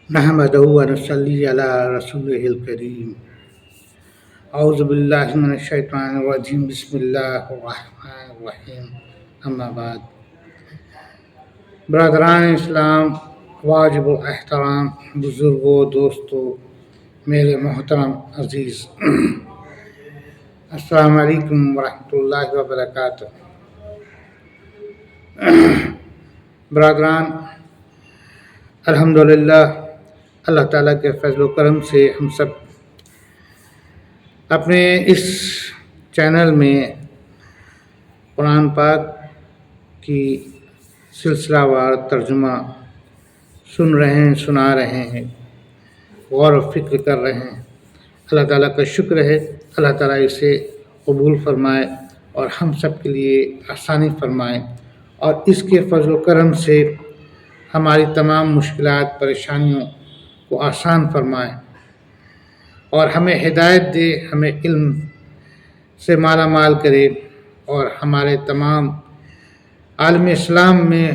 نحمده ونصلي على رسوله الكريم اعوذ باللہ من الشیطان الرجیم بسم اللہ الرحمن الرحیم اما بعد برادران اسلام، واجب الاحترام، بزرگوں، دوستوں، میرے محترم عزیز، السلام علیکم ورحمۃ اللہ وبرکاتہ۔ برادران، الحمدللہ اللہ تعالیٰ کے فضل و کرم سے ہم سب اپنے اس چینل میں قرآن پاک کی سلسلہ وار ترجمہ سن رہے ہیں، سنا رہے ہیں، غور و فکر کر رہے ہیں۔ اللہ تعالیٰ کا شکر ہے، اللہ تعالیٰ اسے قبول فرمائے اور ہم سب کے لیے آسانی فرمائے، اور اس کے فضل و کرم سے ہماری تمام مشکلات، پریشانیوں کو آسان فرمائے اور ہمیں ہدایت دے، ہمیں علم سے مالا مال کرے اور ہمارے تمام عالم اسلام میں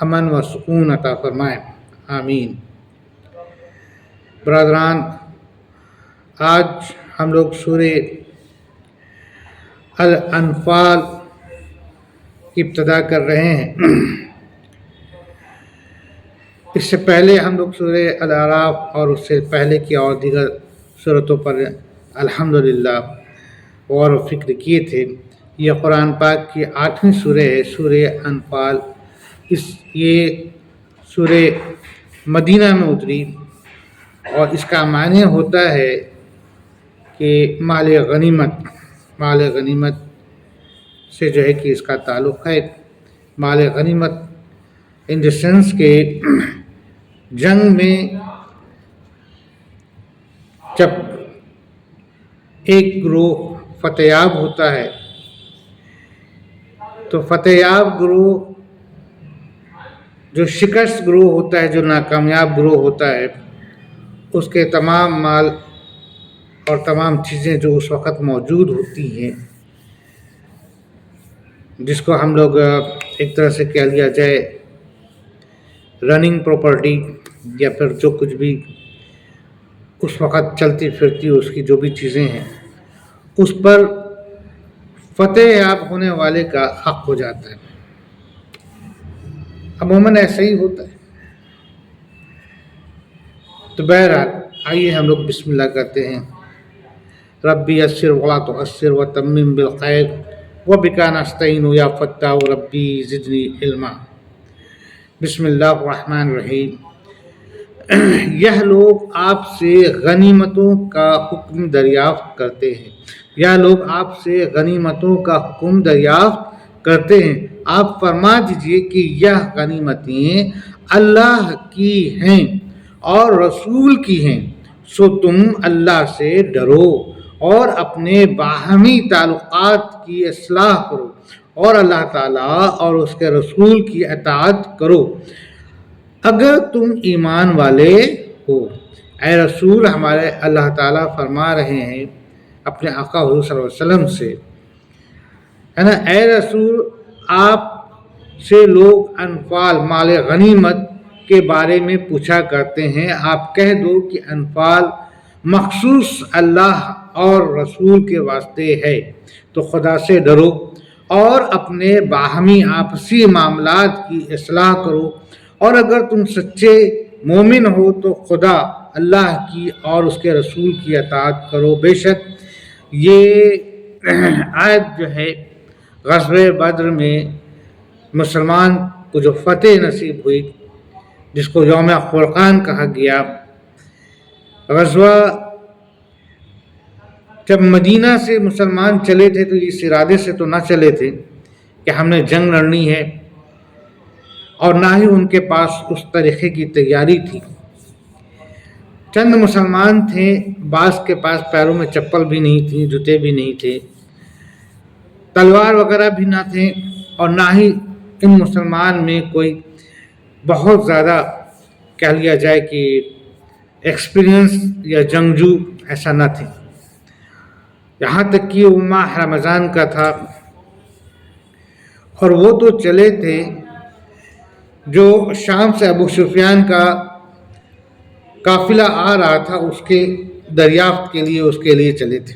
امن و سکون عطا فرمائے، آمین۔ برادران، آج ہم لوگ سورہ الانفال کی ابتدا کر رہے ہیں۔ اس سے پہلے ہم لوگ سورہ الاعراف اور اس سے پہلے کی اور دیگر سورتوں پر الحمدللہ غور و فکر کیے تھے۔ یہ قرآن پاک کی 8ویں سورہ ہے، سورہ انفال۔ یہ سورہ مدینہ میں اتری اور اس کا معنی ہوتا ہے کہ مال غنیمت سے جو ہے کہ اس کا تعلق ہے۔ مال غنیمت ان دا سینس کہ جنگ میں جب ایک گروہ فتح یاب ہوتا ہے تو فتح یاب گروہ جو شکست گروہ ہوتا ہے، جو ناکامیاب گروہ ہوتا ہے، اس کے تمام مال اور تمام چیزیں جو اس وقت موجود ہوتی ہیں، جس کو ہم لوگ ایک طرح سے کہہ لیا جائے رننگ پراپرٹی، یا پھر جو کچھ بھی اس وقت چلتی پھرتی اس کی جو بھی چیزیں ہیں، اس پر فتح یاب ہونے والے کا حق ہو جاتا ہے۔ عموماً ایسا ہی ہوتا ہے۔ تو بہرحال آئیے ہم لوگ بسم اللہ کرتے ہیں۔ ربی یسر ولا تعسر وتمم بالخیر وبک نستعین یا فتاح ربی زدنی علما۔ بسم اللہ الرحمن الرحیم۔ یہ لوگ آپ سے غنیمتوں کا حکم دریافت کرتے ہیں، آپ فرما دیجئے کہ یہ غنیمتیں اللہ کی ہیں اور رسول کی ہیں، سو تم اللہ سے ڈرو اور اپنے باہمی تعلقات کی اصلاح کرو اور اللہ تعالیٰ اور اس کے رسول کی اطاعت کرو اگر تم ایمان والے ہو۔ اے رسول، ہمارے اللہ تعالیٰ فرما رہے ہیں اپنے آقا حضور صلی اللہ علیہ وسلم سے، ہے نا، اے رسول، آپ سے لوگ انفال، مال غنیمت کے بارے میں پوچھا کرتے ہیں، آپ کہہ دو کہ انفال مخصوص اللہ اور رسول کے واسطے ہے، تو خدا سے ڈرو اور اپنے باہمی آپسی معاملات کی اصلاح کرو، اور اگر تم سچے مومن ہو تو خدا، اللہ کی اور اس کے رسول کی اطاعت کرو۔ بے شک یہ آیت جو ہے غزوہ بدر میں مسلمان کو جو فتح نصیب ہوئی، جس کو یوم فرقان کہا گیا، غزوہ جب مدینہ سے مسلمان چلے تھے تو اس ارادے سے تو نہ چلے تھے کہ ہم نے جنگ لڑنی ہے، اور نہ ہی ان کے پاس اس طریقے کی تیاری تھی۔ چند مسلمان تھے، بعض کے پاس پیروں میں چپل بھی نہیں تھی، جوتے بھی نہیں تھے، تلوار وغیرہ بھی نہ تھے، اور نہ ہی ان مسلمان میں کوئی بہت زیادہ کہہ لیا جائے کہ ایکسپیرینس یا جنگجو ایسا نہ تھے۔ یہاں تک کہ وہ ماہ رمضان کا تھا، اور وہ تو چلے تھے جو شام سے ابو سفیان کا قافلہ آ رہا تھا اس کے دریافت کے لیے، اس کے لیے چلے تھے،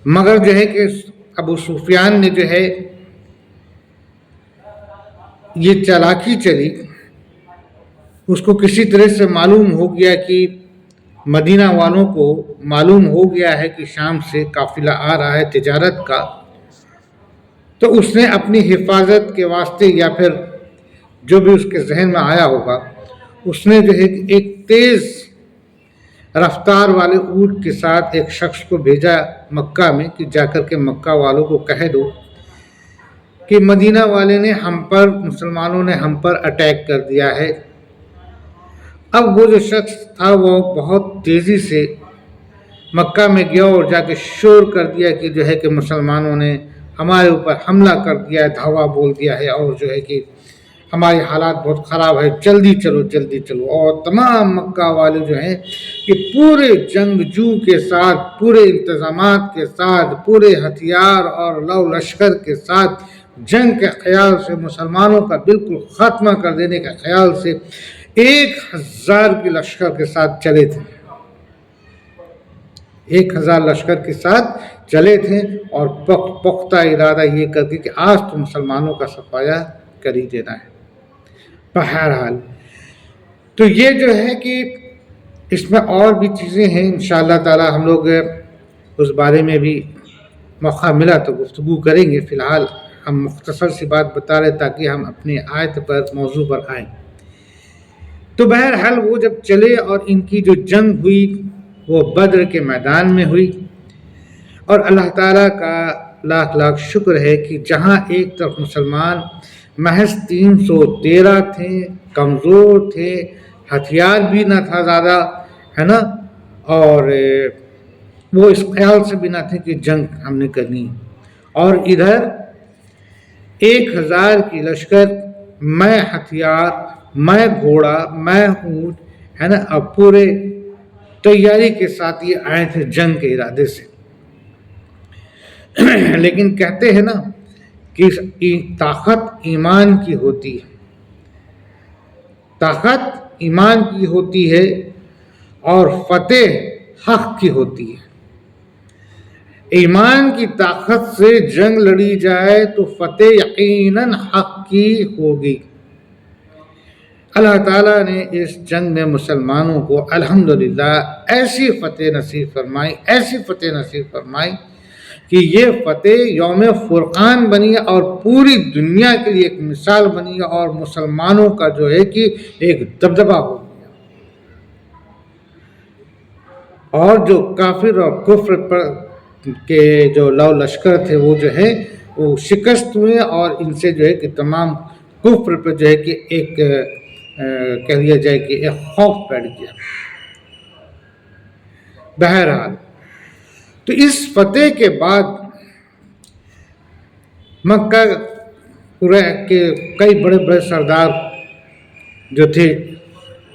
مگر جو ہے کہ ابو سفیان نے جو ہے یہ چالاکی چلی، اس کو کسی طرح سے معلوم ہو گیا کہ مدینہ والوں کو معلوم ہو گیا ہے کہ شام سے قافلہ آ رہا ہے تجارت کا، تو اس نے اپنی حفاظت کے واسطے یا پھر جو بھی اس کے ذہن میں آیا ہوگا، اس نے جو ہے ایک تیز رفتار والے اونٹ کے ساتھ ایک شخص کو بھیجا مکہ میں کہ جا کر کے مکہ والوں کو کہہ دو کہ مدینہ والے نے ہم پر، مسلمانوں نے ہم پر اٹیک کر دیا ہے۔ اب وہ جو شخص تھا وہ بہت تیزی سے مکہ میں گیا اور جا کے شور کر دیا کہ جو ہے کہ مسلمانوں نے ہمارے اوپر حملہ کر دیا ہے، دھاوا بول دیا ہے، اور جو ہے کہ ہماری حالات بہت خراب ہے، جلدی چلو جلدی چلو۔ اور تمام مکہ والے جو ہیں کہ پورے جنگجو کے ساتھ، پورے انتظامات کے ساتھ، پورے ہتھیار اور لو لشکر کے ساتھ، جنگ کے خیال سے، مسلمانوں کا بالکل خاتمہ کر دینے کے خیال سے 1000 کے لشکر کے ساتھ چلے تھے، 1000 لشکر کے ساتھ چلے تھے، اور پختہ ارادہ یہ کر کے کہ آج تو مسلمانوں کا صفایا کر ہی دینا ہے۔ بہرحال تو یہ جو ہے کہ اس میں اور بھی چیزیں ہیں، انشاءاللہ تعالی ہم لوگ اس بارے میں بھی موقع ملا تو گفتگو کریں گے۔ فی الحال ہم مختصر سی بات بتا رہے تاکہ ہم اپنے آیت پر، موضوع پر آئیں۔ تو بہرحال وہ جب چلے اور ان کی جو جنگ ہوئی وہ بدر کے میدان میں ہوئی، اور اللہ تعالیٰ کا لاکھ لاکھ شکر ہے کہ جہاں ایک طرف مسلمان محض 313 تھے، کمزور تھے، ہتھیار بھی نہ تھا زیادہ، ہے نا، اور وہ اس خیال سے بھی نہ تھے کہ جنگ ہم نے کرنی، اور ادھر 1000 کی لشکر، میں ہتھیار، میں گھوڑا، میں اونٹ، ہے نا، اب پورے تیاری کے ساتھ یہ آئے تھے جنگ کے ارادے سے۔ لیکن کہتے ہیں نا کہ طاقت ایمان کی ہوتی ہے، طاقت ایمان کی ہوتی ہے اور فتح حق کی ہوتی ہے۔ ایمان کی طاقت سے جنگ لڑی جائے تو فتح یقیناً حق کی ہوگی۔ اللہ تعالیٰ نے اس جنگ میں مسلمانوں کو الحمدللہ ایسی فتح نصیب فرمائی، ایسی فتح نصیب فرمائی کہ یہ فتح یوم فرقان بنی اور پوری دنیا کے لیے ایک مثال بنی، اور مسلمانوں کا جو ہے کہ ایک دبدبہ ہو گیا، اور جو کافر اور کفر پر کے جو لو لشکر تھے وہ جو ہے وہ شکست ہوئے، اور ان سے جو ہے کہ تمام کفر پر جو ہے کہ ایک کہہ دیا جائے کہ ایک خوف بیٹھ گیا۔ بہرحال تو اس فتح کے بعد مکہ کے کئی بڑے بڑے سردار جو تھے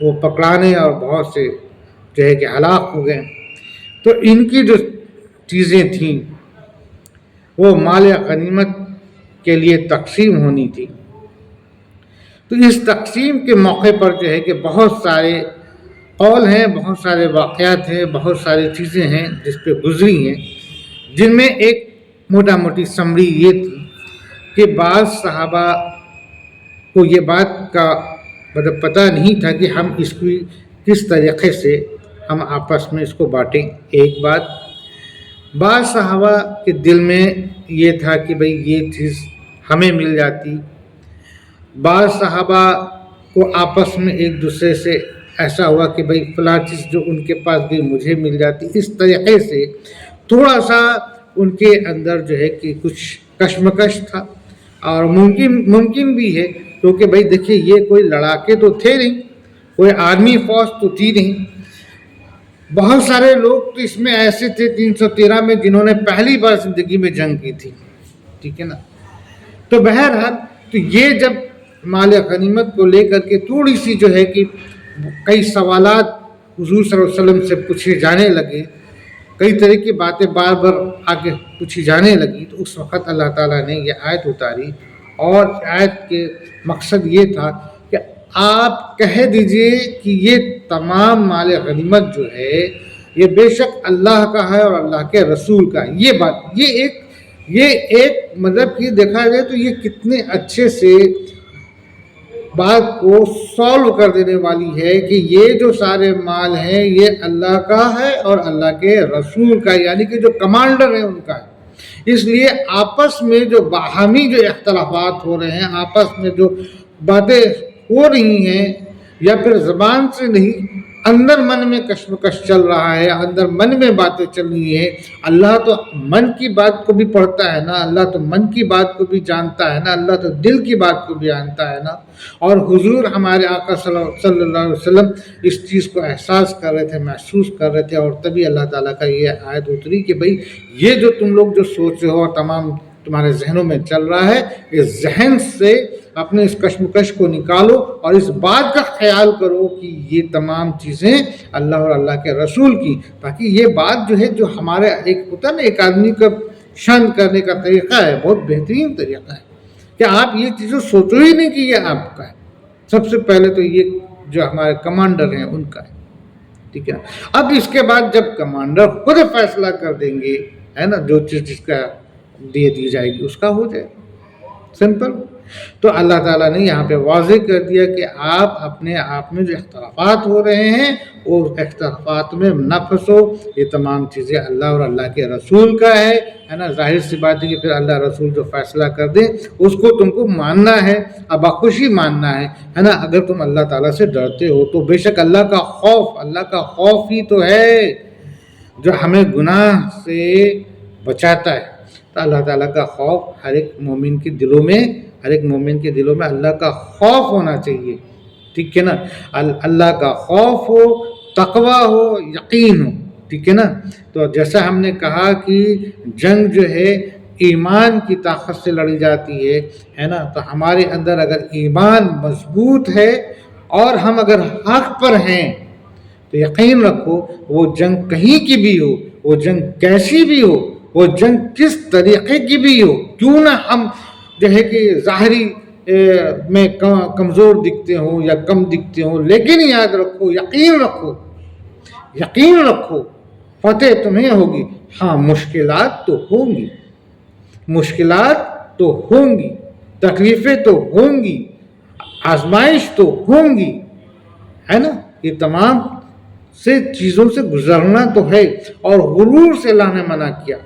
وہ پکڑانے اور بہت سے جو ہے کہ ہلاک ہو گئے، تو ان کی جو چیزیں تھیں وہ مال غنیمت کے لیے تقسیم ہونی تھی۔ تو اس تقسیم کے موقع پر جو ہے کہ بہت سارے قول ہیں، بہت سارے واقعات ہیں، بہت ساری چیزیں ہیں جس پہ گزری ہیں، جن میں ایک موٹا موٹی سمری یہ تھی کہ بعض صحابہ کو یہ بات کا مطلب پتہ نہیں تھا کہ ہم اس کی کس طریقے سے ہم آپس میں اس کو بانٹیں۔ ایک بات، بعض صحابہ کے دل میں یہ تھا کہ بھئی یہ چیز ہمیں مل جاتی، بعض صحابہ کو آپس میں ایک دوسرے سے ایسا ہوا کہ بھئی فلاں چیز جو ان کے پاس بھی مجھے مل جاتی، اس طریقے سے تھوڑا سا ان کے اندر جو ہے کہ کچھ کشمکش تھا، اور ممکن بھی ہے کیونکہ بھئی دیکھیے یہ کوئی لڑاکے تو تھے نہیں، کوئی آرمی فوج تو تھی نہیں، بہت سارے لوگ تو اس میں ایسے تھے 313 میں جنہوں نے پہلی بار زندگی میں جنگ کی تھی، ٹھیک ہے نا۔ تو بہرحال تو یہ جب مال غنیمت کو لے کر کے تھوڑی سی جو ہے کہ کئی سوالات حضور صلی اللہ علیہ وسلم سے پوچھے جانے لگے، کئی طرح کی باتیں بار بار آگے پوچھی جانے لگی، تو اس وقت اللہ تعالیٰ نے یہ آیت اتاری، اور آیت کے مقصد یہ تھا کہ آپ کہہ دیجئے کہ یہ تمام مال غنیمت جو ہے یہ بے شک اللہ کا ہے اور اللہ کے رسول کا ہے. یہ بات یہ ایک مطلب کہ دیکھا جائے تو یہ کتنے اچھے سے بات کو سالو کر دینے والی ہے کہ یہ جو سارے مال ہیں یہ اللہ کا ہے اور اللہ کے رسول کا، یعنی کہ جو کمانڈر ہیں ان کا ہے. اس لیے آپس میں جو باہمی جو اختلافات ہو رہے ہیں، آپس میں جو باتیں ہو رہی ہیں، یا پھر زبان سے نہیں اندر من میں کشمکش چل رہا ہے، اندر من میں باتیں چل رہی ہیں، اللہ تو من کی بات کو بھی پڑھتا ہے نا، اللہ تو من کی بات کو بھی جانتا ہے نا، اللہ تو دل کی بات کو بھی جانتا ہے نا. اور حضور ہمارے آقا صلی اللہ علیہ وسلم اس چیز کو احساس کر رہے تھے، محسوس کر رہے تھے، اور تبھی اللہ تعالیٰ کا یہ آیت اتری کہ بھئی یہ جو تم لوگ جو سوچ رہے ہو اور تمام تمہارے ذہنوں میں چل رہا ہے، اس ذہن سے اپنے اس کشمکش کو نکالو اور اس بات کا خیال کرو کہ یہ تمام چیزیں اللہ اور اللہ کے رسول کی، تاکہ یہ بات جو ہے جو ہمارے ایک ہوتا ہے نا ایک آدمی کا شان کرنے کا طریقہ ہے، بہت بہترین طریقہ ہے کہ آپ یہ چیزیں سوچو ہی نہیں کہ یہ آپ کا ہے. سب سے پہلے تو یہ جو ہمارے کمانڈر ہیں ان کا ہے، ٹھیک ہے. اب اس کے بعد جب کمانڈر خود فیصلہ کر دیں گے ہے نا، جو چیز جس کا دے دی جائے گی اس کا ہو جائے، سمپل. تو اللہ تعالیٰ نے یہاں پہ واضح کر دیا کہ آپ اپنے آپ میں جو اختلافات ہو رہے ہیں وہ اختلافات میں نہ پھنسو، یہ تمام چیزیں اللہ اور اللہ کے رسول کا ہے نا. ظاہر سی بات ہے کہ پھر اللہ رسول جو فیصلہ کر دیں اس کو تم کو ماننا ہے، اب خوشی ماننا ہے نا. اگر تم اللہ تعالیٰ سے ڈرتے ہو تو بے شک اللہ کا خوف ہی تو ہے جو ہمیں گناہ سے بچاتا ہے. تو اللہ تعالیٰ کا خوف ہر ایک مومن کے دلوں میں اللہ کا خوف ہونا چاہیے، ٹھیک ہے نا. اللہ کا خوف ہو، تقوی ہو، یقین ہو، ٹھیک ہے نا. تو جیسا ہم نے کہا کہ جنگ جو ہے ایمان کی طاقت سے لڑی جاتی ہے نا. تو ہمارے اندر اگر ایمان مضبوط ہے اور ہم اگر حق پر ہیں تو یقین رکھو وہ جنگ کہیں کی بھی ہو، وہ جنگ کیسی بھی ہو، وہ جنگ کس طریقے کی بھی ہو، کیوں نہ ہم جو ہے کہ ظاہری میں کمزور دکھتے ہوں یا کم دکھتے ہوں، لیکن یاد رکھو، یقین رکھو فتح تمہیں ہوگی. ہاں مشکلات تو ہوں گی، تکلیفیں تو ہوں گی، آزمائش تو ہوں گی، ہے نا. یہ تمام سے چیزوں سے گزرنا تو ہے. اور غرور سے اللہ نے منع کیا،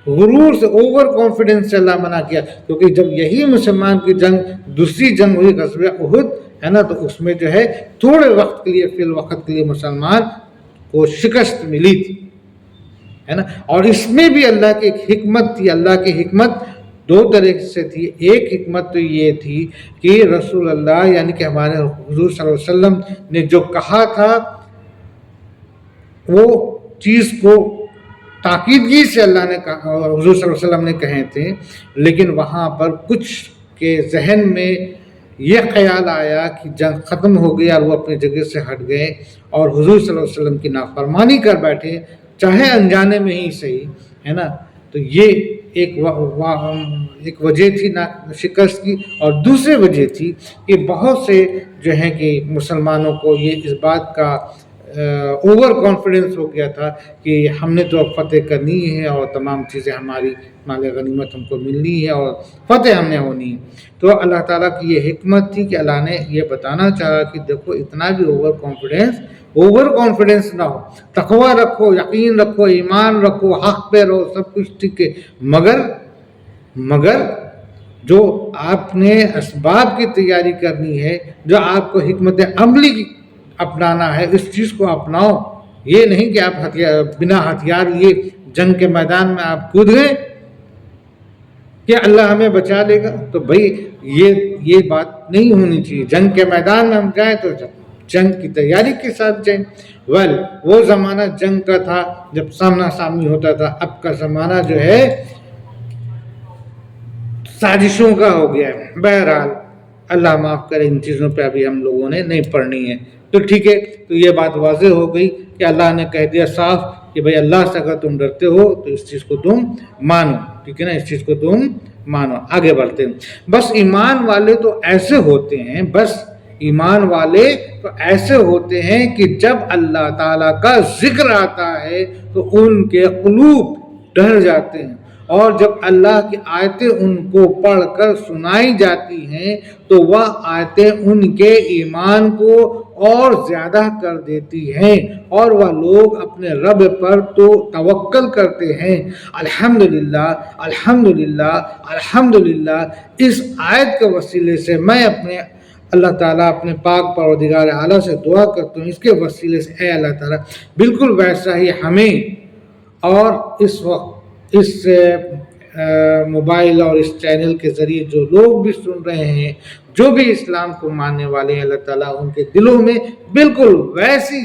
غرور سے، اوور کانفیڈنس سے اللہ منع کیا، کیونکہ جب یہی مسلمان کی جنگ دوسری جنگ ہوئی غزوہ احد ہے نا، تو اس میں جو ہے تھوڑے وقت کے لیے فی الوقت کے لیے مسلمان کو شکست ملی تھی ہے نا. اور اس میں بھی اللہ کی ایک حکمت تھی. اللہ کی حکمت دو طرح سے تھی. ایک حکمت تو یہ تھی کہ رسول اللہ یعنی کہ ہمارے حضور صلی اللہ علیہ وسلم نے جو کہا تھا وہ چیز کو تاکیدگی سے اللہ نے کہا، حضور صلی اللہ علیہ وسلم نے کہے تھے، لیکن وہاں پر کچھ کے ذہن میں یہ خیال آیا کہ جنگ ختم ہو گئی اور وہ اپنی جگہ سے ہٹ گئے اور حضور صلی اللہ علیہ وسلم کی نافرمانی کر بیٹھے، چاہے انجانے میں ہی صحیح ہے نا. تو یہ ایک وجہ تھی نا شکست کی. اور دوسری وجہ تھی کہ بہت سے جو ہیں کہ مسلمانوں کو یہ اس بات کا اوور کانفیڈنس ہو گیا تھا کہ ہم نے تو اب فتح کرنی ہے اور تمام چیزیں ہماری مال غنیمت ہم کو ملنی ہے اور فتح ہم نے ہونی ہے. تو اللہ تعالیٰ کی یہ حکمت تھی کہ اللہ نے یہ بتانا چاہا کہ دیکھو اتنا بھی اوور کانفیڈنس نہ ہو، تقوی رکھو، یقین رکھو، ایمان رکھو، حق پہ رہو، سب کچھ ٹھیک ہے، مگر جو آپ نے اسباب کی تیاری کرنی ہے، جو آپ کو حکمت عملی کی اپنانا ہے، اس چیز کو اپناؤ. یہ نہیں کہ آپ بنا ہتھیار لیے جنگ کے میدان میں آپ کود گئے کہ اللہ ہمیں بچا لے گا. تو بھائی یہ بات نہیں ہونی چاہیے. جنگ کے میدان میں ہم جائیں تو جنگ کی تیاری کے ساتھ جائیں. وہ زمانہ جنگ کا تھا جب سامنا سامنی ہوتا تھا. اب کا زمانہ جو ہے سازشوں کا ہو گیا ہے. بہرحال اللہ معاف کرے، ان چیزوں پہ ابھی ہم لوگوں نے نہیں پڑھنی ہے. تو ٹھیک ہے، تو یہ بات واضح ہو گئی کہ اللہ نے کہہ دیا صاف کہ بھائی اللہ سے اگر تم ڈرتے ہو تو اس چیز کو تم مانو، ٹھیک ہے نا، اس چیز کو تم مانو. آگے بڑھتے ہیں. بس ایمان والے تو ایسے ہوتے ہیں، بس ایمان والے تو ایسے ہوتے ہیں کہ جب اللہ تعالیٰ کا ذکر آتا ہے تو ان کے قلوب ڈر جاتے ہیں، اور جب اللہ کی آیتیں ان کو پڑھ کر سنائی جاتی ہیں تو وہ آیتیں ان کے ایمان کو اور زیادہ کر دیتی ہیں، اور وہ لوگ اپنے رب پر تو توکل کرتے ہیں۔ الحمدللہ الحمدللہ الحمدللہ، اس آیت کے وسیلے سے میں اپنے اللہ تعالیٰ اپنے پاک پروردگار اعلیٰ سے دعا کرتا ہوں، اس کے وسیلے سے اے اللہ تعالیٰ بالکل ویسا ہی ہمیں اور اس وقت اس موبائل اور اس چینل کے ذریعے جو لوگ بھی سن رہے ہیں، جو بھی اسلام کو ماننے والے ہیں، اللہ تعالیٰ ان کے دلوں میں بالکل ویسی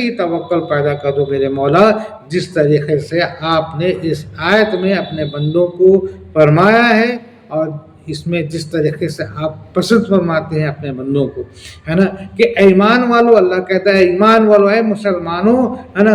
ہی توکل پیدا کر دو میرے مولا، جس طریقے سے آپ نے اس آیت میں اپنے بندوں کو فرمایا ہے، اور اس میں جس طریقے سے آپ پسند فرماتے ہیں اپنے بندوں کو، ہے نا، کہ ایمان والو، اللہ کہتا ہے ایمان والو، اے مسلمانوں، ہے نا،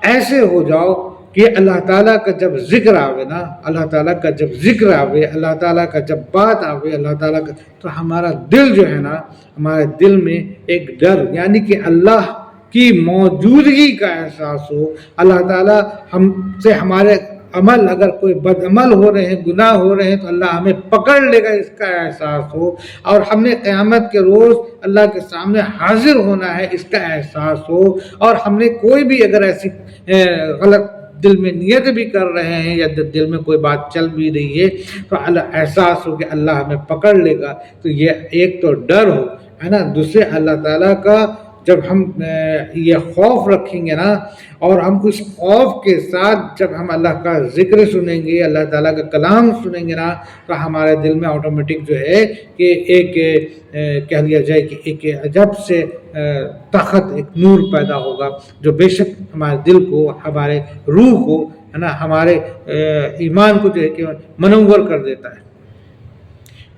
ایسے ہو جاؤ کہ اللہ تعالیٰ کا جب ذکر آوے نا، اللہ تعالیٰ کا جب ذکر آوے، اللہ تعالیٰ کا جب بات آوے، اللہ تعالیٰ کا، تو ہمارا دل جو ہے نا، ہمارے دل میں ایک ڈر، یعنی کہ اللہ کی موجودگی کا احساس ہو، اللہ تعالیٰ ہم سے ہمارے عمل، اگر کوئی بد عمل ہو رہے ہیں، گناہ ہو رہے ہیں تو اللہ ہمیں پکڑ لے گا، اس کا احساس ہو، اور ہم نے قیامت کے روز اللہ کے سامنے حاضر ہونا ہے، اس کا احساس ہو، اور ہم نے کوئی بھی اگر ایسی غلط دل میں نیت بھی کر رہے ہیں یا دل میں کوئی بات چل بھی رہی ہے تو اللہ احساس ہو کہ اللہ ہمیں پکڑ لے گا، تو یہ ایک تو ڈر ہو، ہے نا، دوسرے اللہ تعالیٰ کا جب ہم یہ خوف رکھیں گے نا، اور ہم اس خوف کے ساتھ جب ہم اللہ کا ذکر سنیں گے، اللہ تعالیٰ کا کلام سنیں گے نا، تو ہمارے دل میں آٹومیٹک جو ہے کہ ایک کہہ لیا جائے کہ ایک عجب سے طاقت، ایک نور پیدا ہوگا، جو بے شک ہمارے دل کو، ہمارے روح کو، ہے نا، ہمارے ایمان کو جو ہے کہ منور کر دیتا ہے،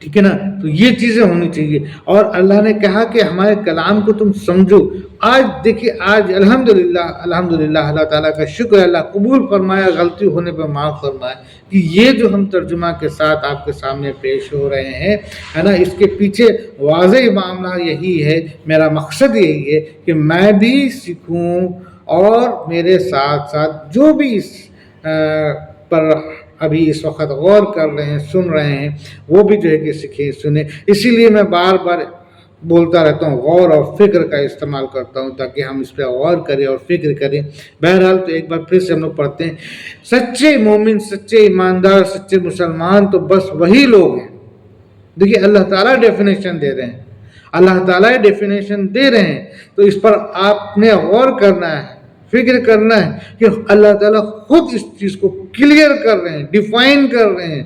ٹھیک ہے نا۔ تو یہ چیزیں ہونی چاہیے، اور اللہ نے کہا کہ ہمارے کلام کو تم سمجھو۔ آج دیکھیے، آج الحمدللہ اللہ تعالیٰ کا شکر ہے، اللہ قبول فرمایا، غلطی ہونے پر معاف فرمایا، کہ یہ جو ہم ترجمہ کے ساتھ آپ کے سامنے پیش ہو رہے ہیں، ہے نا، اس کے پیچھے واضح معاملہ یہی ہے، میرا مقصد یہی ہے کہ میں بھی سیکھوں، اور میرے ساتھ ساتھ جو بھی اس پر ابھی اس وقت غور کر رہے ہیں، سن رہے ہیں، وہ بھی جو ہے کہ سیکھیں، سنیں۔ اسی لیے میں بار بار بولتا رہتا ہوں، غور اور فکر کا استعمال کرتا ہوں، تاکہ ہم اس پہ غور کریں اور فکر کریں۔ بہرحال تو ایک بار پھر سے ہم لوگ پڑھتے ہیں، سچے مومن، سچے ایماندار، سچے مسلمان تو بس وہی لوگ ہیں۔ دیکھیے اللہ تعالیٰ ڈیفینیشن دے رہے ہیں، اللہ تعالیٰ ڈیفینیشن دے رہے ہیں، تو اس پر آپ نے غور کرنا ہے، فکر کرنا ہے کہ اللہ تعالیٰ خود اس چیز کو کلیئر کر رہے ہیں، ڈیفائن کر رہے ہیں،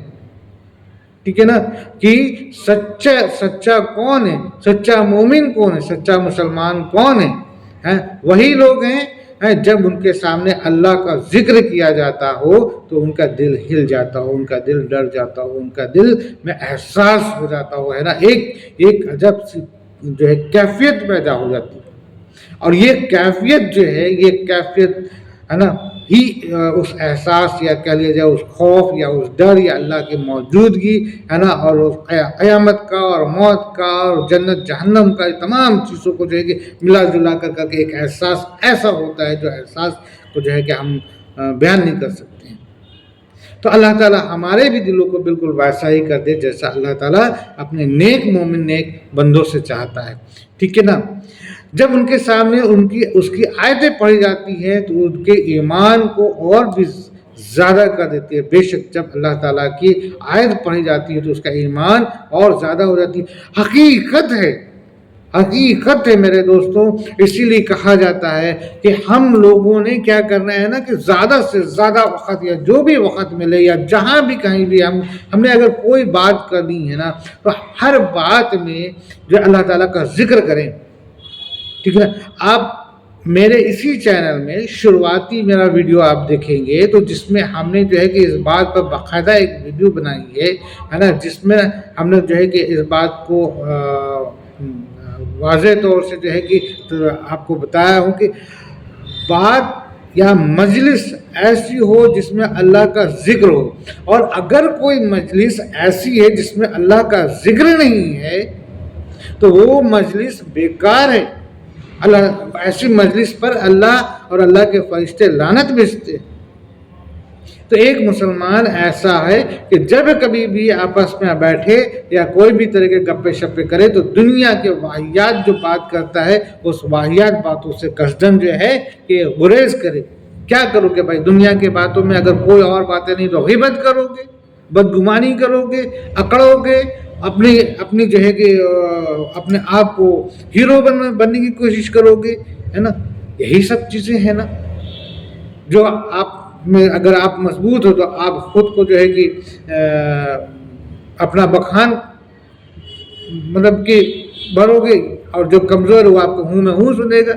ٹھیک ہے نا، کہ سچا کون ہے، سچا مومن کون ہے، سچا مسلمان کون ہے، وہی لوگ ہیں جب ان کے سامنے اللہ کا ذکر کیا جاتا ہو تو ان کا دل ہل جاتا ہو، ان کا دل ڈر جاتا ہو، ان کا دل میں احساس ہو جاتا ہو، ہے نا، ایک عجب سی جو ہے کیفیت پیدا ہو جاتی ہے، اور یہ کیفیت جو ہے، یہ کیفیت ہے نا ہی اس احساس یا کہہ لیا جائے اس خوف یا اس ڈر یا اللہ کی موجودگی، ہے نا، اور اس قیامت کا اور موت کا اور جنت جہنم کا، تمام چیزوں کو جو ہے کہ ملا جلا کر کے ایک احساس ایسا ہوتا ہے، جو احساس کو جو ہے کہ ہم بیان نہیں کر سکتے ہیں۔ تو اللہ تعالیٰ ہمارے بھی دلوں کو بالکل ویسا ہی کر دے جیسا اللہ تعالیٰ اپنے نیک مومن نیک بندوں سے چاہتا ہے، ٹھیک ہے نا۔ جب ان کے سامنے اس کی آیتیں پڑھی جاتی ہیں تو ان کے ایمان کو اور بھی زیادہ کر دیتی ہے۔ بے شک جب اللہ تعالیٰ کی آیت پڑھی جاتی ہے تو اس کا ایمان اور زیادہ ہو جاتی ہے۔ حقیقت ہے میرے دوستوں، اسی لیے کہا جاتا ہے کہ ہم لوگوں نے کیا کرنا ہے نا، کہ زیادہ سے زیادہ وقت یا جو بھی وقت ملے یا جہاں بھی کہیں بھی ہم نے اگر کوئی بات کرنی ہے نا، تو ہر بات میں جو اللہ تعالیٰ کا ذکر کریں، ٹھیک ہے۔ آپ میرے اسی چینل میں شروعاتی میرا ویڈیو آپ دیکھیں گے تو جس میں ہم نے جو ہے کہ اس بات پر باقاعدہ ایک ویڈیو بنائی ہے نا، جس میں ہم نے جو ہے کہ اس بات کو واضح طور سے جو ہے کہ آپ کو بتایا ہوں کہ بات یا مجلس ایسی ہو جس میں اللہ کا ذکر ہو، اور اگر کوئی مجلس ایسی ہے جس میں اللہ کا ذکر نہیں ہے تو وہ مجلس بیکار ہے. اللہ ایسی مجلس پر اللہ اور اللہ کے فرشتے لعنت بھیجتے. تو ایک مسلمان ایسا ہے کہ جب کبھی بھی آپس میں بیٹھے یا کوئی بھی طرح کے گپے شپے کرے تو دنیا کے واہیات جو بات کرتا ہے اس واہیات باتوں سے قصدن جو ہے کہ گریز کرے. کیا کرو گے بھائی دنیا کے باتوں میں؟ اگر کوئی اور باتیں نہیں تو غیبت کرو گے، بدگمانی کرو گے، اکڑو گے، اپنی جو ہے کہ اپنے آپ کو ہیرو بننے کی کوشش کرو گے، ہے نا. یہی سب چیزیں ہیں نا جو آپ میں. اگر آپ مضبوط ہو تو آپ خود کو جو ہے کہ اپنا بخان مطلب کہ بھرو گے، اور جو کمزور ہو آپ کو ہوں میں ہوں سنے گا.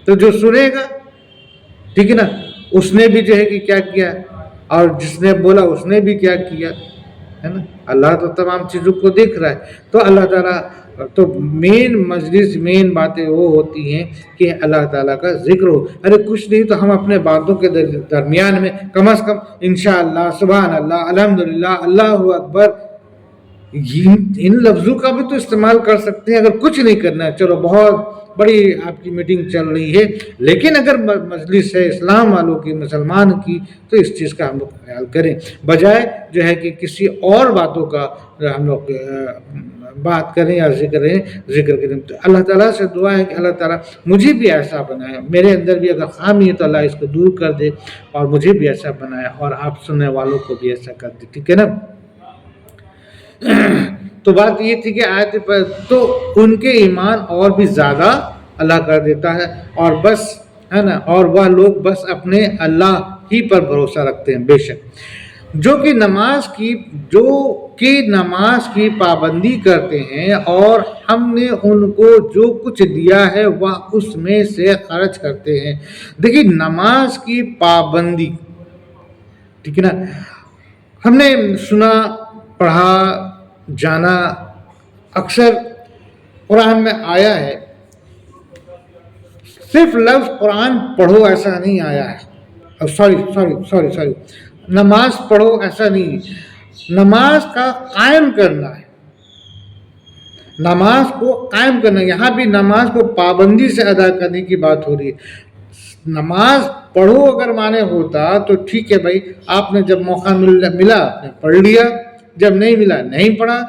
تو جو سنے گا ٹھیک ہے نا، اس نے بھی جو ہے کہ کیا کیا، اور جس نے بولا اس نے بھی کیا کیا، ہے نا. اللہ تو تمام چیزوں کو دیکھ رہا ہے. تو اللہ تعالیٰ تو مین مجلس مین باتیں وہ ہوتی ہیں کہ اللہ تعالیٰ کا ذکر ہو. ارے کچھ نہیں تو ہم اپنے باتوں کے درمیان میں کم از کم انشاءاللہ، سبحان اللہ، الحمدللہ، اللہ اکبر، ان لفظوں کا بھی تو استعمال کر سکتے ہیں. اگر کچھ نہیں کرنا ہے، چلو بہت بڑی آپ کی میٹنگ چل رہی ہے، لیکن اگر مجلس ہے اسلام والوں کی، مسلمان کی، تو اس چیز کا ہم لوگ خیال کریں، بجائے جو ہے کہ کسی اور باتوں کا ہم لوگ بات کریں یا ذکر کریں. تو اللہ تعالیٰ سے دعا ہے کہ اللہ تعالیٰ مجھے بھی ایسا بنائے، میرے اندر بھی اگر خامی ہے تو اللہ اس کو دور کر دے، اور مجھے بھی ایسا بنائے اور آپ سننے والوں کو بھی ایسا کر دے. ٹھیک ہے نا. تو بات یہ تھی کہ آیت پر تو ان کے ایمان اور بھی زیادہ اللہ کر دیتا ہے، اور بس ہے نا، اور وہ لوگ بس اپنے اللہ ہی پر بھروسہ رکھتے ہیں. بے شک جو کہ نماز کی پابندی کرتے ہیں، اور ہم نے ان کو جو کچھ دیا ہے وہ اس میں سے خرچ کرتے ہیں. دیکھیے نماز کی پابندی، ٹھیک ہے نا، ہم نے سنا، پڑھا، جانا، اکثر قرآن میں آیا ہے. صرف لفظ قرآن پڑھو ایسا نہیں آیا ہے، سوری نماز پڑھو ایسا نہیں. نماز کا قائم کرنا ہے، نماز کو قائم کرنا. یہاں بھی نماز کو پابندی سے ادا کرنے کی بات ہو رہی ہے. نماز پڑھو اگر معنی ہوتا تو ٹھیک ہے بھائی، آپ نے جب موقع ملا آپ نے پڑھ لیا، جب نہیں ملا نہیں پڑھا.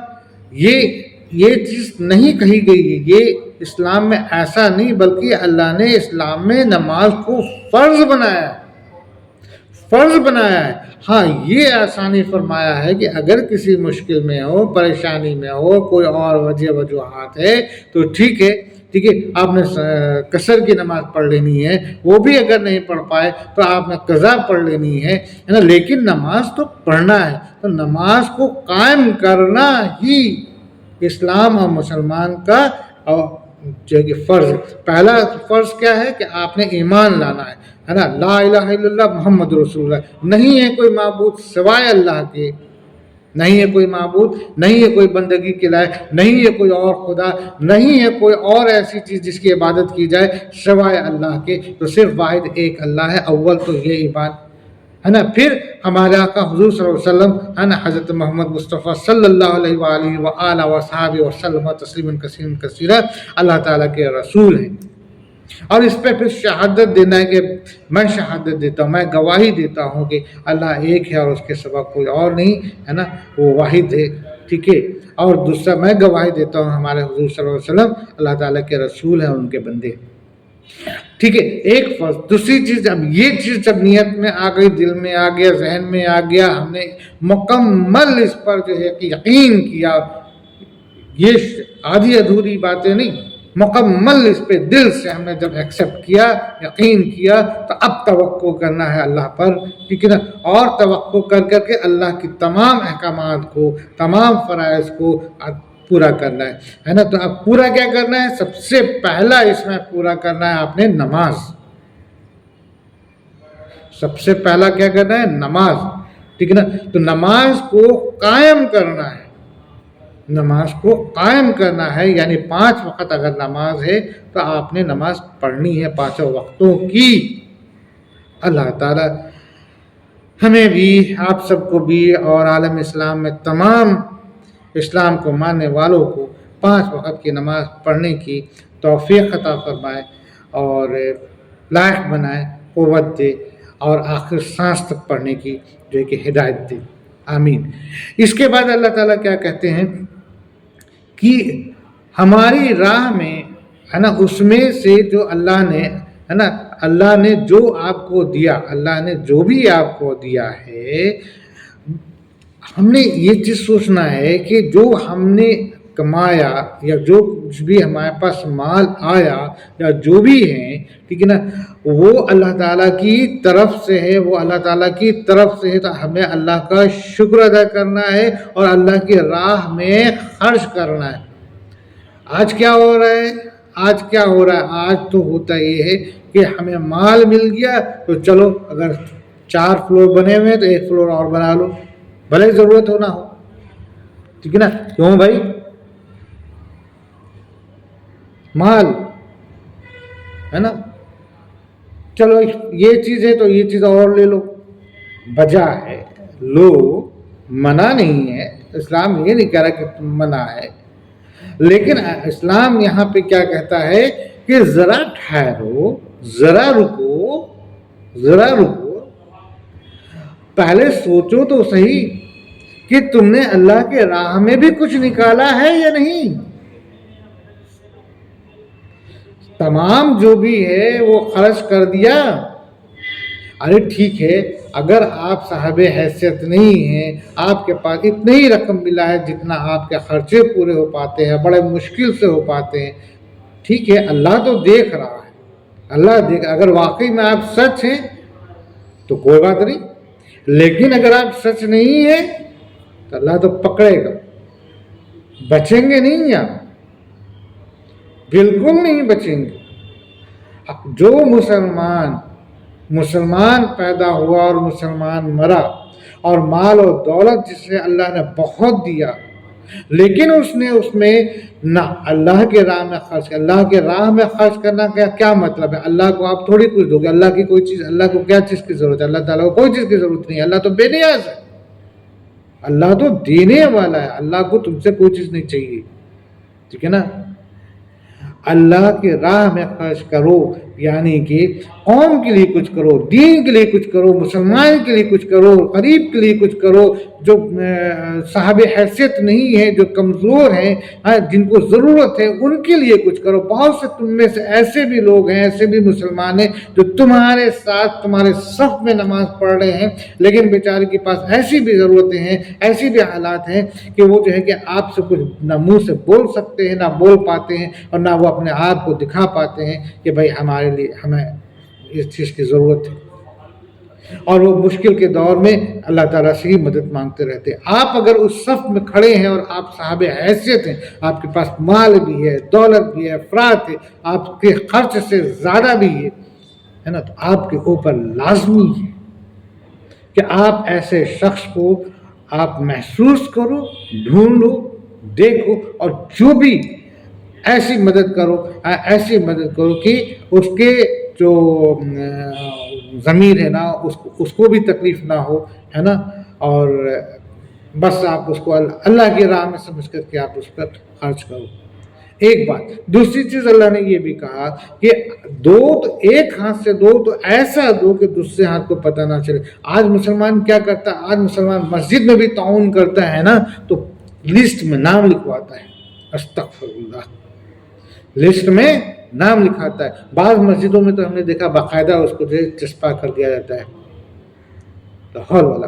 یہ چیز نہیں کہی گئی ہے، یہ اسلام میں ایسا نہیں، بلکہ اللہ نے اسلام میں نماز کو فرض بنایا ہے. ہاں یہ آسانی فرمایا ہے کہ اگر کسی مشکل میں ہو، پریشانی میں ہو، کوئی اور وجوہات ہے تو ٹھیک ہے، آپ نے قصر کی نماز پڑھ لینی ہے، وہ بھی اگر نہیں پڑھ پائے تو آپ نے قضا پڑھ لینی ہے نا. لیکن نماز تو پڑھنا ہے. تو نماز کو قائم کرنا ہی اسلام اور مسلمان کا جو کہ فرض. پہلا فرض کیا ہے کہ آپ نے ایمان لانا ہے نا. لا الہ الا اللہ محمد رسول اللہ، نہیں ہے کوئی معبود سوائے اللہ کے، نہیں ہے کوئی معبود، نہیں ہے کوئی بندگی کے لائق، نہیں ہے کوئی اور خدا، نہیں ہے کوئی اور ایسی چیز جس کی عبادت کی جائے سوائے اللہ کے. تو صرف واحد ایک اللہ ہے. اول تو یہ عبادت ہے نا. پھر ہمارے آقا حضور صلی اللہ علیہ وسلم ہے نا، حضرت محمد مصطفیٰ صلی اللہ علیہ وآلہ وآلہ وصحبہ وسلم تسلیما کثیرا کثیرا اللہ تعالیٰ کے رسول ہیں. اور اس پہ پھر شہادت دینا ہے کہ میں شہادت دیتا ہوں، میں گواہی دیتا ہوں کہ اللہ ایک ہے اور اس کے سوا کوئی اور نہیں ہے نا، وہ واحد ہے. ٹھیک ہے. اور دوسرا میں گواہی دیتا ہوں ہمارے حضور صلی اللہ علیہ وسلم اللہ تعالیٰ کے رسول ہیں، ان کے بندے. ٹھیک ہے. ایک فرض. دوسری چیز، اب یہ چیز جب نیت میں آ گئی، دل میں آ گیا، ذہن میں آ گیا، ہم نے مکمل اس پر جو ہے کہ یقین کیا، یہ آدھی ادھوری باتیں نہیں، مکمل اس پہ دل سے ہم نے جب ایکسیپٹ کیا، یقین کیا، تو اب توقع کرنا ہے اللہ پر. ٹھیک ہے نا. اور توقع کر کے اللہ کی تمام احکامات کو، تمام فرائض کو پورا کرنا ہے نا. تو اب پورا کیا کرنا ہے؟ سب سے پہلا اس میں پورا کرنا ہے آپ نے نماز. سب سے پہلا کیا کرنا ہے؟ نماز. ٹھیک ہے نا. تو نماز کو قائم کرنا ہے، نماز کو قائم کرنا ہے، یعنی 5 وقت اگر نماز ہے تو آپ نے نماز پڑھنی ہے 5 وقتوں کی. اللہ تعالی ہمیں بھی، آپ سب کو بھی، اور عالم اسلام میں تمام اسلام کو ماننے والوں کو 5 وقت کی نماز پڑھنے کی توفیق عطا فرمائے اور لائق بنائے، قوت دے اور آخر سانس تک پڑھنے کی جو ہے کہ ہدایت دے، آمین۔ اس کے بعد اللہ تعالیٰ کیا کہتے ہیں کہ ہماری راہ میں ہے نا، اس میں سے جو اللہ نے ہے نا، اللہ نے جو آپ کو دیا، اللہ نے جو بھی آپ کو دیا ہے، ہم نے یہ چیز سوچنا ہے کہ جو ہم نے کمایا یا جو کچھ بھی ہمارے پاس مال آیا یا جو بھی ہیں، ٹھیک ہے نا، وہ اللہ تعالیٰ کی طرف سے ہے، وہ اللہ تعالیٰ کی طرف سے ہے، تو ہمیں اللہ کا شکر ادا کرنا ہے اور اللہ کی راہ میں خرچ کرنا ہے۔ آج کیا ہو رہا ہے؟ آج تو ہوتا یہ ہے کہ ہمیں مال مل گیا تو چلو، اگر 4 فلور بنے ہوئے ہیں تو 1 فلور اور بنا لو، بھلے ضرورت ہو نہ ہو، ٹھیک ہے نا، کیوں بھائی؟ مال ہے نا، چلو یہ چیز ہے تو یہ چیز اور لے لو، بجا ہے، لو، منع نہیں ہے، اسلام یہ نہیں کہہ رہا کہ تم منع ہے، لیکن اسلام یہاں پہ کیا کہتا ہے کہ ذرا ٹھہرو، ذرا رکو، پہلے سوچو تو صحیح کہ تم نے اللہ کے راہ میں بھی کچھ نکالا ہے یا نہیں۔ تمام جو بھی ہے وہ خرچ کر دیا؟ ارے ٹھیک ہے، اگر آپ صاحب حیثیت نہیں ہیں، آپ کے پاس اتنی ہی رقم ملا ہے جتنا آپ کے خرچے پورے ہو پاتے ہیں، بڑے مشکل سے ہو پاتے ہیں، ٹھیک ہے، اللہ تو دیکھ رہا ہے، اللہ دیکھ، اگر واقعی میں آپ سچ ہیں تو کوئی بات نہیں، لیکن اگر آپ سچ نہیں ہیں تو اللہ تو پکڑے گا، بچیں گے نہیں، آپ بالکل نہیں بچیں گے۔ جو مسلمان پیدا ہوا اور مسلمان مرا، اور مال و دولت جسے اللہ نے بہت دیا، لیکن اس میں نہ اللہ کے راہ میں خرچ کر، اللہ کے راہ میں خرچ کرنا کیا مطلب ہے؟ اللہ کو آپ تھوڑی کچھ دو گے، اللہ کی کوئی چیز، اللہ کو کیا چیز کی ضرورت ہے؟ اللہ تعالیٰ کو کوئی چیز کی ضرورت نہیں ہے، اللہ تو بے نیاز ہے، اللہ تو دینے والا ہے، اللہ کو تم سے کوئی چیز نہیں چاہیے، ٹھیک ہے نا۔ اللہ کے راہ میں خرچ کرو، یعنی کہ قوم کے لیے کچھ کرو، دین کے لیے کچھ کرو، مسلمان کے لیے کچھ کرو، غریب کے لیے کچھ کرو، جو صاحب حیثیت نہیں ہے، جو کمزور ہیں، جن کو ضرورت ہے، ان کے لیے کچھ کرو۔ بہت سے تم میں سے ایسے بھی لوگ ہیں، ایسے بھی مسلمان ہیں جو تمہارے ساتھ تمہارے صف میں نماز پڑھ رہے ہیں، لیکن بیچارے کے پاس ایسی بھی ضرورتیں ہیں، ایسی بھی حالات ہیں کہ وہ جو ہے کہ آپ سے کچھ نہ منہ سے بول سکتے ہیں، نہ بول پاتے ہیں، اور نہ وہ اپنے آپ کو دکھا پاتے ہیں کہ بھائی ہمیں اس چیز کی ضرورت ہے، اور وہ مشکل کے دور میں اللہ تعالیٰ سے ہی مدد مانگتے رہتے ہیں۔ آپ اگر اس صف میں کھڑے ہیں اور آپ صاحب حیثیت ہیں، آپ کے پاس مال بھی ہے، دولت بھی ہے، افراد ہے، آپ کے خرچ سے زیادہ بھی ہے نا، تو آپ کے اوپر لازمی ہے کہ آپ ایسے شخص کو آپ محسوس کرو، ڈھونڈو، دیکھو، اور جو بھی ایسی مدد کرو کہ اس کے جو ضمیر ہے نا، اس کو بھی تکلیف نہ ہو، ہے نا، اور بس آپ اس کو اللہ کی راہ میں سمجھ کر کے آپ اس پر خرچ کرو۔ ایک بات، دوسری چیز اللہ نے یہ بھی کہا کہ دو تو ایک ہاتھ سے دو، تو ایسا دو کہ دوسرے ہاتھ کو پتہ نہ چلے۔ آج مسلمان کیا کرتا ہے؟ آج مسلمان مسجد میں بھی تعاون کرتا ہے نا، تو لسٹ میں نام لکھواتا ہے، استغفر اللہ، لسٹ میں نام لکھاتا ہے۔ بعض مسجدوں میں تو ہم نے دیکھا باقاعدہ اس کو چسپا کر دیا جاتا ہے، تو ہال والا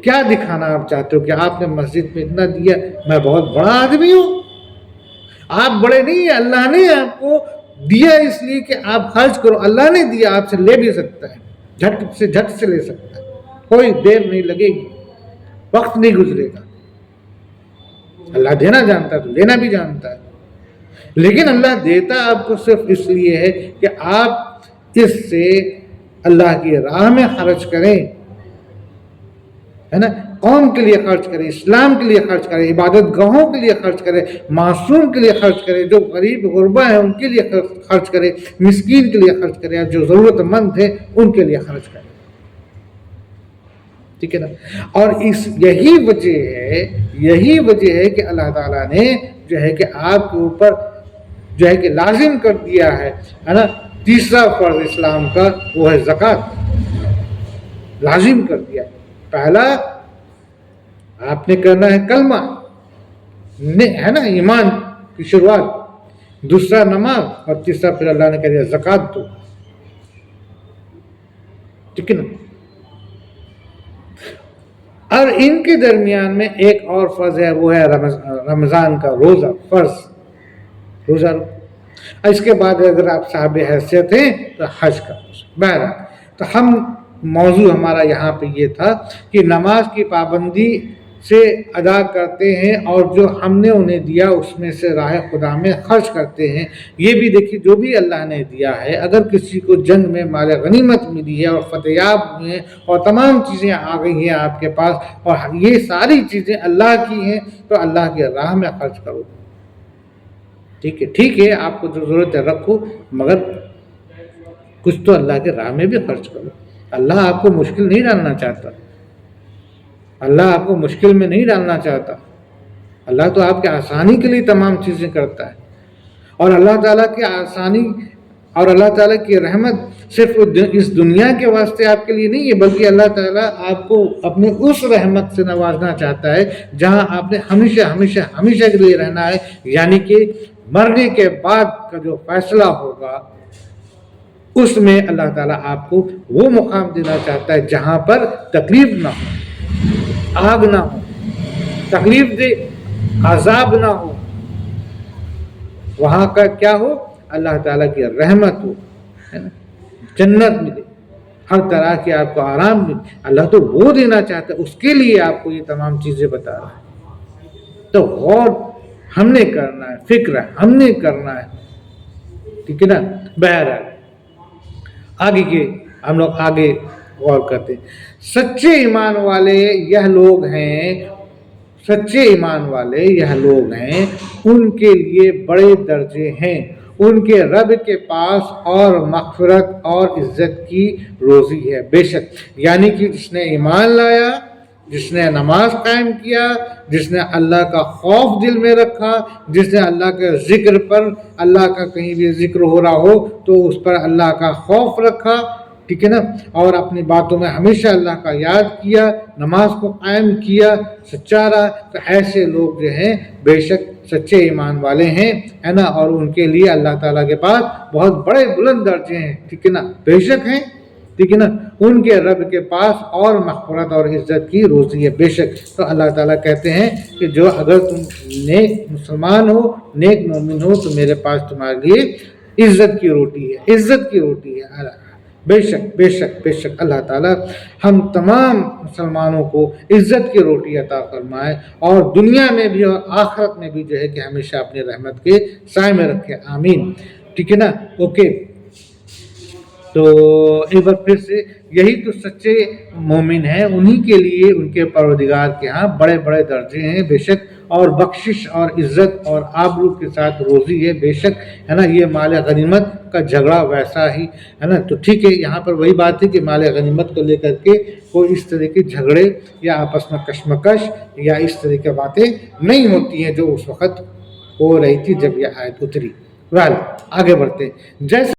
کیا دکھانا آپ چاہتے ہو کہ آپ نے مسجد میں اتنا دیا، میں بہت بڑا آدمی ہوں؟ آپ بڑے نہیں ہیں، اللہ نے آپ کو دیا اس لیے کہ آپ خرچ کرو۔ اللہ نے دیا، آپ سے لے بھی سکتا ہے، جھٹ سے لے سکتا ہے، کوئی دیر نہیں لگے گی، وقت نہیں گزرے گا۔ اللہ دینا جانتا ہے تو لینا بھی جانتا ہے، لیکن اللہ دیتا آپ کو صرف اس لیے ہے کہ آپ اس سے اللہ کی راہ میں خرچ کریں، ہے نا، قوم کے لیے خرچ کریں، اسلام کے لیے خرچ کریں، عبادت گاہوں کے لیے خرچ کریں، معصوم کے لیے خرچ کریں، جو غریب غربا ہیں ان کے لیے خرچ کریں، مسکین کے لیے خرچ کریں، جو ضرورت مند ہیں ان کے لیے خرچ کریں۔ ٹھیک ہے نا. اور یہی وجہ ہے کہ اللہ تعالیٰ نے جو ہے کہ آپ کے اوپر جو ہے کہ لازم کر دیا ہے نا. تیسرا فرض اسلام کا وہ ہے زکوٰۃ، لازم کر دیا. پہلا آپ نے کرنا ہے کلمہ ہے نا، ایمان کی شروعات، دوسرا نماز، اور تیسرا پھر اللہ نے کہہ دیا زکوٰۃ دو. ٹھیک ہے نا. اور ان کے درمیان میں ایک اور فرض ہے، وہ ہے رمضان کا روزہ، فرض روزہ. اس کے بعد اگر آپ صاحب حیثیت ہیں تو حج کا. بہرحال تو موضوع ہمارا یہاں پہ یہ تھا کہ نماز کی پابندی سے ادا کرتے ہیں اور جو ہم نے انہیں دیا اس میں سے راہ خدا میں خرچ کرتے ہیں. یہ بھی دیکھیے جو بھی اللہ نے دیا ہے، اگر کسی کو جنگ میں مال غنیمت ملی ہے اور فتحیاب ہوئے ہیں اور تمام چیزیں آ گئی ہیں آپ کے پاس اور یہ ساری چیزیں اللہ کی ہیں، تو اللہ کی راہ میں خرچ کرو. ٹھیک ہے آپ کو جو ضرورت ہے رکھو، مگر کچھ تو اللہ کے راہ میں بھی خرچ کرو. اللہ آپ کو مشکل نہیں ڈالنا چاہتا، اللہ آپ کو مشکل میں نہیں ڈالنا چاہتا. اللہ تو آپ کے آسانی کے لیے تمام چیزیں کرتا ہے. اور اللہ تعالیٰ کی آسانی اور اللہ تعالیٰ کی رحمت صرف اس دنیا کے واسطے آپ کے لیے نہیں ہے، بلکہ اللہ تعالیٰ آپ کو اپنے اس رحمت سے نوازنا چاہتا ہے جہاں آپ نے ہمیشہ ہمیشہ ہمیشہ کے لیے رہنا ہے. یعنی کہ مرنے کے بعد کا جو فیصلہ ہوگا اس میں اللہ تعالیٰ آپ کو وہ مقام دینا چاہتا ہے جہاں پر تکلیف نہ ہو، آگ نہ ہو، تکلیف دے عذاب نہ ہو. وہاں کا کیا ہو؟ اللہ تعالیٰ کی رحمت ہو، ہے نا، جنت ملے، ہر طرح کے آپ کو آرام ملے. اللہ تو وہ دینا چاہتا ہے، اس کے لیے آپ کو یہ تمام چیزیں بتا رہا ہے. تو غور ہم نے کرنا ہے، فکر ہم نے کرنا ہے. ٹھیک ہے نا. بہرحال آگے کے ہم لوگ آگے غور کرتے ہیں. سچے ایمان والے یہ لوگ ہیں، سچے ایمان والے یہ لوگ ہیں، ان کے لیے بڑے درجے ہیں ان کے رب کے پاس اور مغفرت اور عزت کی روزی ہے بے شک. یعنی کہ جس نے ایمان لایا، جس نے نماز قائم کیا، جس نے اللہ کا خوف دل میں رکھا، جس نے اللہ کے ذکر پر، اللہ کا کہیں بھی ذکر ہو رہا ہو تو اس پر اللہ کا خوف رکھا، ٹھیک ہے نا، اور اپنی باتوں میں ہمیشہ اللہ کا یاد کیا، نماز کو قائم کیا، سچا رہا، تو ایسے لوگ جو ہیں بے شک سچے ایمان والے ہیں، ہے نا. اور ان کے لیے اللہ تعالیٰ کے پاس بہت بڑے بلند درجے ہیں. ٹھیک ہے نا، بے شک ہیں. ٹھیک ہے نا. ان کے رب کے پاس اور مغفرت اور عزت کی روزی ہے بے شک. تو اللہ تعالیٰ کہتے ہیں کہ جو اگر تم نیک مسلمان ہو، نیک مومن ہو، تو میرے پاس تمہارے لیے عزت کی روٹی ہے، عزت کی روٹی ہے. بے شک بے شک بے شک اللہ تعالیٰ ہم تمام مسلمانوں کو عزت کی روٹی عطا فرمائے اور دنیا میں بھی اور آخرت میں بھی جو ہے کہ ہمیشہ اپنی رحمت کے سائے میں رکھے. آمین. ٹھیک ہے نا. اوکے. تو ایک بار پھر سے یہی تو سچے مومن ہیں، انہی کے لیے ان کے پروردگار کے ہاں بڑے بڑے درجے ہیں بے شک، اور بخشش اور عزت اور آبرو کے ساتھ روزی ہے بے شک، ہے نا. یہ مال غنیمت کا جھگڑا ویسا ہی ہے نا. تو ٹھیک ہے، یہاں پر وہی بات ہے کہ مال غنیمت کو لے کر کے کوئی اس طرح کے جھگڑے یا آپس میں کشمکش یا اس طرح کی باتیں نہیں ہوتی ہیں جو اس وقت ہو رہی تھی جب یہ آیت اتری. آگے بڑھتے ہیں. جیسے